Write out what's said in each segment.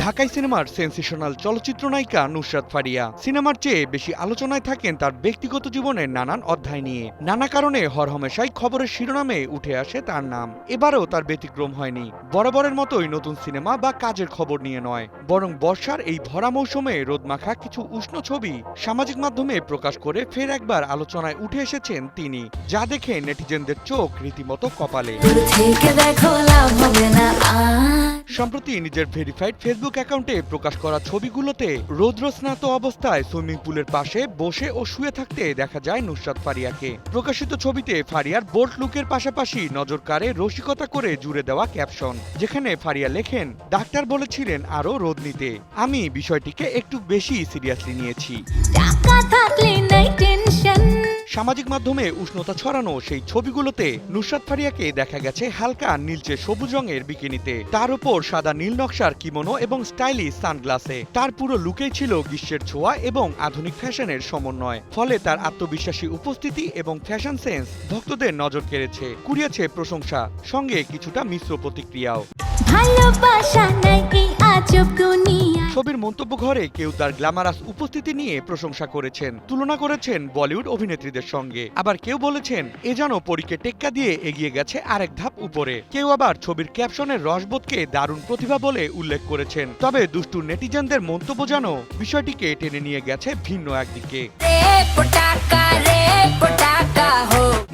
ঢাকাই সিনেমার সেন্সেশনাল চলচ্চিত্র নায়িকা নুসরাত ফারিয়া সিনেমার চেয়ে বেশি আলোচনায় থাকেন তার ব্যক্তিগত জীবনের নানান অধ্যায় নিয়ে। নানা কারণে হরহামেশাই খবরের শিরোনামে উঠে আসে তার নাম। এবারও তার ব্যতিক্রম হয়নি। বরাবরের মতোই নতুন সিনেমা বা কাজের খবর নিয়ে নয়, বরং বর্ষার এই ভরা মৌসুমে রোদমাখা কিছু উষ্ণ ছবি সামাজিক মাধ্যমে প্রকাশ করে ফের একবার আলোচনায় উঠে এসেছেন তিনি, যা দেখে নেটিজেনদের চোখ রীতিমতো কপালে। সম্প্রতি নিজের ভেরিফাইড ফেসবুক অ্যাকাউন্টে প্রকাশ করা ছবিগুলোতে রৌদ্রস্নাত অবস্থায় সুইমিং পুলের পাশে বসে ও শুয়ে থাকতে দেখা যায় নুসরাত ফারিয়াকে। প্রকাশিত ছবিতে ফারিয়ার বোল্ড লুকের পাশাপাশি নজর কাড়ে রসিকতা করে জুড়ে দেওয়া ক্যাপশন, যেখানে ফারিয়া লেখেন, ডাক্তার বলেছিলেন আরও রোদ নিতে, আমি বিষয়টিকে একটু বেশি সিরিয়াসলি নিয়েছি। সামাজিক মাধ্যমে উষ্ণতা ছড়ানো সেই ছবিগুলোতে নুসরাত ফারিয়াকে দেখা গেছে হালকা নীলচে সবুজ রঙের বিকিনিতে, তার উপর সাদা নীল নকশার কিমোনো এবং স্টাইলিশ সানগ্লাসে। তার পুরো লুকেই ছিল গ্রীষ্মের ছোঁয়া এবং আধুনিক ফ্যাশনের সমন্বয়। ফলে তার আত্মবিশ্বাসী উপস্থিতি এবং ফ্যাশন সেন্স ভক্তদের নজর কেড়েছে, কুড়িয়েছে প্রশংসা, সঙ্গে কিছুটা মিশ্র প্রতিক্রিয়াও। ছবির মন্তব্য ঘরে কেউ তার গ্ল্যামারাস উপস্থিতি নিয়ে প্রশংসা করেছেন, তুলনা করেছেন বলিউড অভিনেত্রীদের সঙ্গে। আবার কেউ বলেছেন এ যেন পরীকে টেক্কা দিয়ে এগিয়ে গেছে আরেক ধাপ উপরে। কেউ আবার ছবির ক্যাপশনের রসবোধকে দারুণ প্রতিভা বলে উল্লেখ করেছেন। তবে দুষ্টু নেটিজেনদের মন্তব্য যেন বিষয়টিকে টেনে নিয়ে গেছে ভিন্ন একদিকে।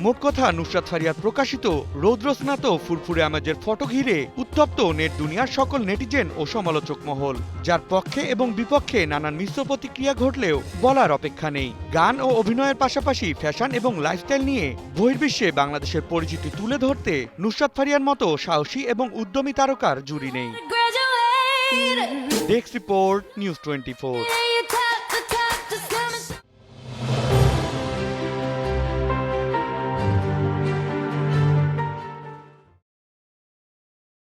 মোট কথা, নুসরাত ফারিয়ার প্রকাশিত রৌদ্রস্নাত ফুরফুরে আমেজের ফটো ঘিরে উত্তপ্ত নেট দুনিয়ার সকল নেটিজেন ও সমালোচক মহল, যার পক্ষে এবং বিপক্ষে নানান মিশ্র প্রতিক্রিয়া ঘটলেও বলার অপেক্ষা নেই। গান ও অভিনয়ের পাশাপাশি ফ্যাশন এবং লাইফস্টাইল নিয়ে বহির্বিশ্বে বাংলাদেশের পরিচিতি তুলে ধরতে নুসরাত ফারিয়ার মতো সাহসী এবং উদ্যমী তারকার জুড়ি নেই। Desk report, news 24।